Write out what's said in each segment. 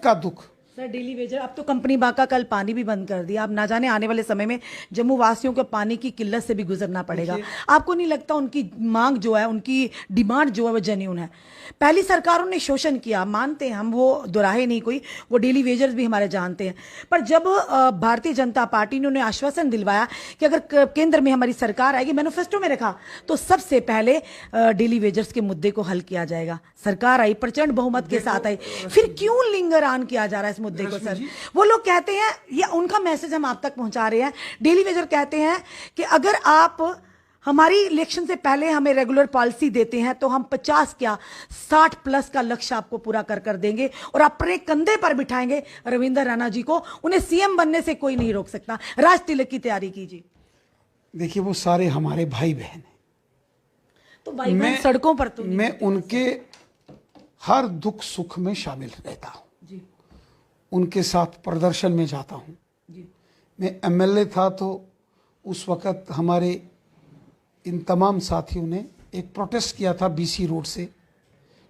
सबका दुख। Sir daily Vaser, अब तो कंपनी बाग का कल पानी भी बंद कर दिया। अब ना जाने आने वाले समय में जम्मू वासियों को पानी की किल्लत से भी गुजरना पड़ेगा। आपको नहीं लगता उनकी मांग जो है, उनकी डिमांड जो है वो जेन्युइन है? पहली सरकारों ने शोषण किया, मानते हैं हम, वो दोराहे नहीं कोई, वो डेली वेजर्स भी हमारे जानते हैं। पर जब भारतीय जनता पार्टी ने उन्हें आश्वासन दिलवाया कि अगर केंद्र में हमारी सरकार आएगी, मैनिफेस्टो में रखा, तो सबसे पहले डेली वेजर्स के मुद्दे को हल किया जाएगा। सरकार आई, प्रचंड बहुमत के साथ आई, फिर क्यों लिंगर ऑन किया जा रहा है इस मुद्दे को? सर वो लोग कहते हैं, ये उनका मैसेज हम आप तक पहुंचा रहे हैं, डेली वेजर कहते हैं कि अगर आप हमारी इलेक्शन से पहले हमें रेगुलर पॉलिसी देते हैं तो हम 50 क्या 60 प्लस का लक्ष्य आपको पूरा कर देंगे और अपने कंधे पर बिठाएंगे रविंद्र रैना जी को। उन्हें सीएम बनने से कोई नहीं रोक सकता। राज तिलक की तैयारी कीजिए। देखिए वो सारे हमारे भाई बहन हैं, तो भाई बहन सड़कों पर तो मैं उनके हर दुख सुख में शामिल रहता हूं जी, उनके साथ प्रदर्शन में जाता हूं जी। मैं एमएलए था तो उस वक्त हमारे इन तमाम साथियों ने एक प्रोटेस्ट किया था बीसी रोड से,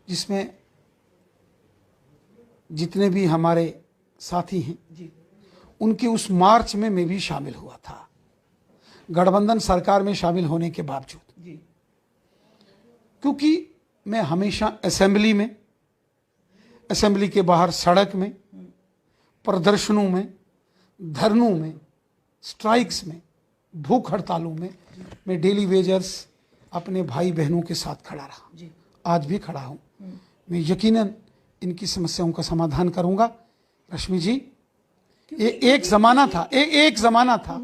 जिसमें जितने भी हमारे साथी हैं जी, उनके उस मार्च में मैं भी शामिल हुआ था, गठबंधन सरकार में शामिल होने के बावजूद। जी। क्योंकि मैं हमेशा असेंबली में, असेंबली के बाहर सड़क में, प्रदर्शनों में, धरनों में, स्ट्राइक्स में, भूख हड़तालों में मैं डेली वेजर्स अपने भाई बहनों के साथ खड़ा रहा जी। आज भी खड़ा हूं। मैं यकीनन इनकी समस्याओं का समाधान करूंगा। रश्मि जी, एक जमाना था, एक जमाना था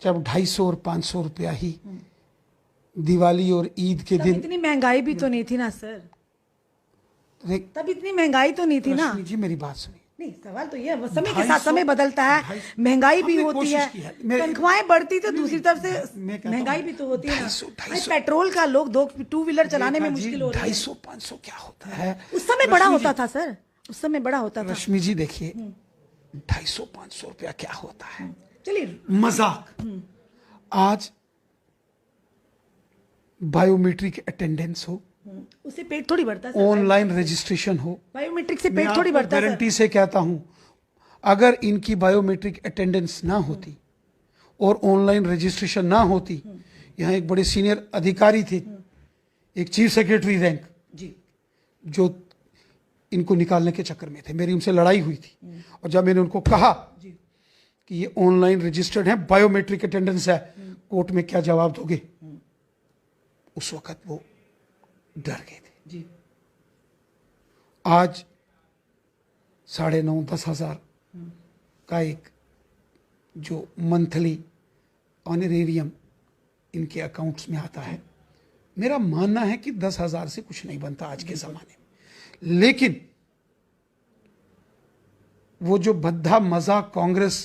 जब 250 और 500 रुपया ही दिवाली और ईद के दिन। इतनी महंगाई भी तो नहीं थी ना सर, तब इतनी महंगाई तो नहीं थी ना। रश्मि जी मेरी बात सुनिए। नहीं, सवाल तो ये है, समय के साथ समय बदलता है, महंगाई भी होती है, तनख्वाहें बढ़ती तो दूसरी तरफ से महंगाई भी तो होती है ना। पेट्रोल का लोग 2 व्हीलर चलाने में मुश्किल हो रही है। 250-500 क्या होता है? उस समय बड़ा होता था सर, उस समय बड़ा होता था। रश्मि जी देखिए, 250-500 रुपया क्या होता है? चलिए मजाक। आज बायोमेट्रिक अटेंडेंस हो, उससे पेट थोड़ी बढ़ता है, ऑनलाइन रजिस्ट्रेशन हो, बायोमेट्रिक से पेट थोड़ी बढ़ता है। गारंटी से कहता हूं, अगर इनकी बायोमेट्रिक अटेंडेंस ना होती और ऑनलाइन रजिस्ट्रेशन ना होती, यहां एक बड़े सीनियर अधिकारी थे, एक चीफ सेक्रेटरी रैंक जी, जो इनको निकालने के चक्कर में थे, मेरी उनसे लड़ाई हुई थी। और जब मैंने उनको कहा कि ये ऑनलाइन रजिस्टर्ड है, बायोमेट्रिक अटेंडेंस है, कोर्ट में क्या जवाब दोगे, उस वक्त वो डर गए थे। जी। आज 9,500-10 हजार का एक जो मंथली ऑनरेरियम इनके अकाउंट्स में आता है। मेरा मानना है कि 10,000 से कुछ नहीं बनता आज के जमाने में, लेकिन वो जो भद्दा मजाक कांग्रेस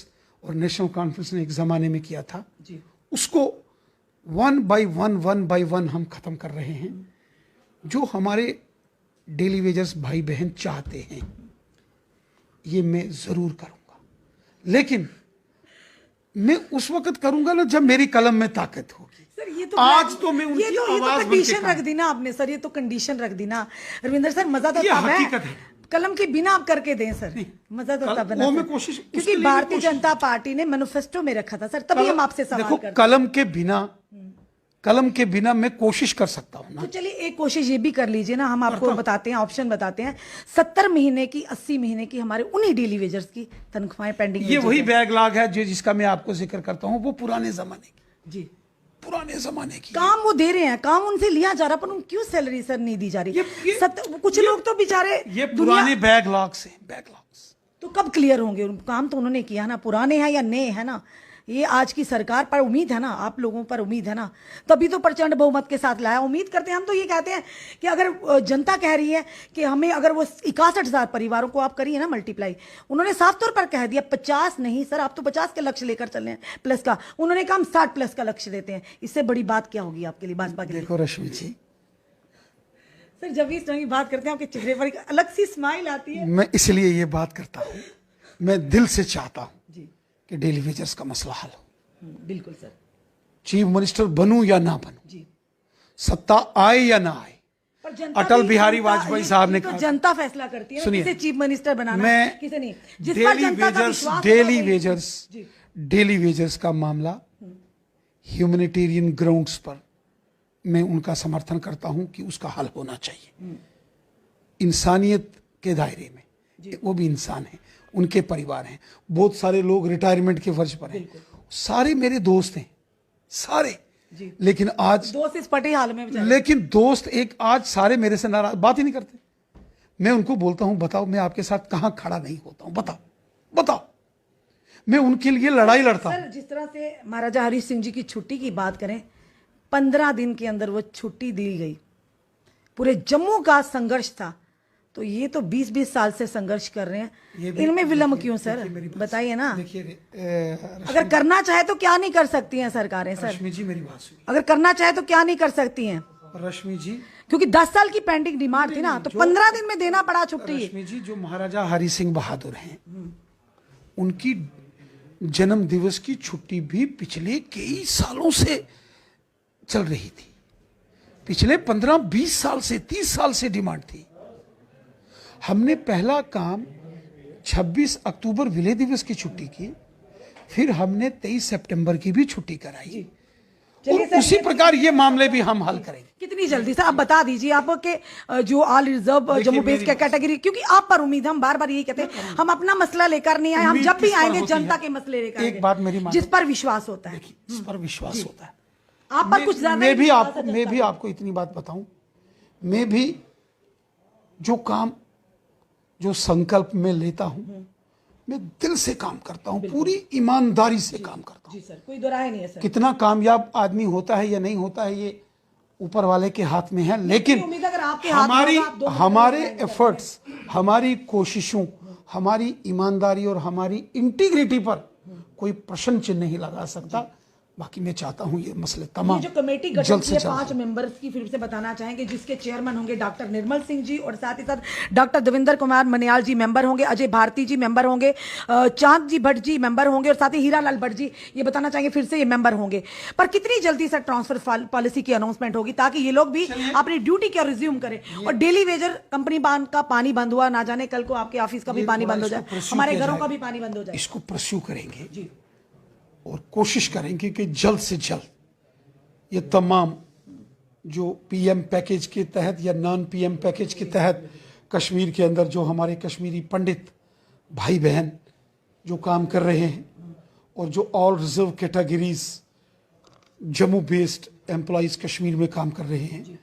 और नेशनल कॉन्फ्रेंस ने एक जमाने में किया था जी, उसको 1 by 1 हम खत्म कर रहे हैं। जो हमारे डेली वेजर्स भाई बहन चाहते हैं ये मैं जरूर करूंगा, लेकिन मैं उस वक्त करूंगा ना जब मेरी कलम में ताकत होगी। सर ये तो आज तो मैं उनकी आवाज कंडीशन रख दी ना आपने सर, ये तो कंडीशन रख दी ना रविंद्र सर। मजा तो तब है, कलम के बिना आप करके दें सर, मजा तो तब है मैं कोशिश, क्योंकि भारतीय जनता पार्टी ने मैनिफेस्टो में रखा था सर, तभी हम आपसे सवाल करते हैं। कलम के बिना मैं कोशिश कर सकता हूं ना। तो चलिए एक कोशिश ये भी कर लीजिए ना, हम आपको बताते हैं, ऑप्शन बताते हैं। 70 महीने की, 80 महीने की हमारे उन्हीं डेली वेजर्स की तनख्वाहें पेंडिंग। ये वही बैकलॉग है जो जिसका मैं आपको जिक्र करता हूं, वो पुराने जमाने की। जी, पुराने जमाने की। काम वो दे रहे हैं, काम उनसे लिया जा रहा, पर उन क्यों सैलरी सर नहीं दी जा रही? कुछ लोग तो बेचारे ये पुराने बैकलॉग्स हैं, बैकलॉग्स। तो कब क्लियर होंगे? काम तो उन्होंने किया ना, पुराने हैं या नए हैं ना। ये आज की सरकार पर उम्मीद है ना, आप लोगों पर उम्मीद है ना, तभी तो प्रचंड बहुमत के साथ लाया। उम्मीद करते हैं हम तो ये कहते हैं कि अगर जनता कह रही है कि हमें, अगर वो 61,000 परिवारों को आप करिए ना मल्टीप्लाई, उन्होंने साफ तौर पर कह दिया 50 नहीं सर, आप तो 50 के लक्ष्य लेकर चल रहे हैं प्लस का, उन्होंने कहा हम 60 प्लस का लक्ष्य देते हैं। इससे बड़ी बात क्या होगी आपके लिए, भाजपा के लिए? देखो रश्मि जी, सर जब इस तरह की बात करते हैं आपके चेहरे पर एक अलग सी स्माइल आती है। मैं इसलिए ये बात करता हूं, मैं दिल से चाहता हूं जी, कि डेली वेजर्स का मसला हल हो। बिल्कुल सर। चीफ मिनिस्टर बनूं या ना बनूं, जी, सत्ता आए या ना आए, पर जनता अटल भी- बिहारी जनता- वाजपेयी ये- साहब ये ने तो कहा। जनता फैसला करती है सुनिए, किसे चीफ मिनिस्टर बनाना मैं है, किसे नहीं, जिस पर जनता का विश्वास होगा वही- डेली वेजर्स का मामला ह्यूमैनिटेरियन ग्राउंड्स पर मैं उनका समर्थन करता हूं कि उसका हल होना चाहिए इंसानियत के दायरे में। वो भी इंसान है, उनके परिवार हैं, बहुत सारे लोग रिटायरमेंट के फर्ज पर हैं, सारे मेरे दोस्त हैं सारे। लेकिन आज दोस्त इस पटे हाल में बेचारे। लेकिन दोस्त एक आज सारे मेरे से नाराज, बात ही नहीं करते। मैं उनको बोलता हूं बताओ मैं आपके साथ कहां खड़ा नहीं होता हूं, बताओ बताओ, मैं उनके लिए लड़ाई लड़ता हूं। सर जिस तरह से महाराजा हरीश सिंह जी की छुट्टी की बात करें, 15 दिन के अंदर वो छुट्टी दी गई, पूरे जम्मू का संघर्ष था, तो ये तो 20-20 साल से संघर्ष कर रहे हैं, इनमें विलंब क्यों सर, बताइए ना। देखिए अगर करना चाहे तो क्या नहीं कर सकती हैं सरकारें सर, रश्मि जी मेरी बात सुनिए। अगर करना चाहे तो क्या नहीं कर सकती हैं, रश्मि जी, क्योंकि 10 साल की पेंडिंग डिमांड थी ना, तो 15 दिन में देना पड़ा छुट्टी। रश्मि जी जो महाराजा हरि सिंह बहादुर हैं उनकी जन्म दिवस की छुट्टी भी पिछले कई सालों से चल रही थी, पिछले 15-20 साल से 30 साल से डिमांड थी। हमने पहला काम 26 अक्टूबर विलय दिवस की छुट्टी की, फिर हमने 23 सितंबर की भी छुट्टी कराई, और उसी प्रकार ये मामले भी हम हल करेंगे। कितनी जल्दी से आप बता दीजिए आपके जो ऑल रिजर्व जम्मू बेस के कैटेगरी, क्योंकि आप पर उम्मीद, हम बार बार यही कहते हैं हम अपना मसला लेकर नहीं आए, हम जब भी आएंगे जनता के मसले लेकर एक बात मेरी जिस पर विश्वास होता है, जिस पर विश्वास होता है। आप पर कुछ ज्यादा मैं ही भी विश्वास आपको है मैं जनता भी आपको इतनी बात बताऊं, मैं भी जो काम जो संकल्प में लेता हूं मैं दिल से काम करता हूं, पूरी ईमानदारी से काम करता हूं। जी सर, कोई दो राय नहीं है सर। कितना कामयाब आदमी होता है या नहीं होता है ये ऊपर वाले के हाथ में है, लेकिन उम्मीद अगर आपके हाथ में हमारी होगा, आप 2 मिनट हमारे में जाएंगे। एफर्ट्स, हमारी कोशिशों, हमारी ईमानदारी और हमारी इंटीग्रिटी पर कोई प्रश्न चिन्ह नहीं लगा सकता। बाकी मैं चाहता हूं ये मसले ये तमाम जो कमेटी गठित जल्द की से है जल्द 5 मेंबर्स की फिर से बताना चाहेंगे, जिसके चेयरमैन होंगे डॉक्टर निर्मल सिंह जी, और साथ ही साथ डॉक्टर देवेंद्र कुमार मनियाल जी मेंबर होंगे, अजय भारती जी मेंबर होंगे, चांद जी भट्ट जी मेंबर होंगे, और साथ ही हीरालाल भट्ट जी, ये बताना चाहेंगे फिर से ये मेंबर होंगे। पर कितनी जल्दी सर ट्रांसफर पॉलिसी की अनाउंसमेंट होगी ताकि ये लोग भी अपनी ड्यूटी क्या रिज्यूम करें, और डेली वेजर कंपनी बांध का पानी बंद हुआ, ना जाने कल को आपके ऑफिस का भी पानी बंद हो जाए, हमारे घरों का भी पानी बंद हो जाए। इसको परस्यू करेंगे जी, और कोशिश करेंगे कि जल्द से जल्द ये तमाम जो पीएम पैकेज के तहत या नॉन पीएम पैकेज के तहत कश्मीर के अंदर जो हमारे कश्मीरी पंडित भाई बहन जो काम कर रहे हैं, और जो all reserve categories Jammu based employees Kashmir में काम कर रहे हैं,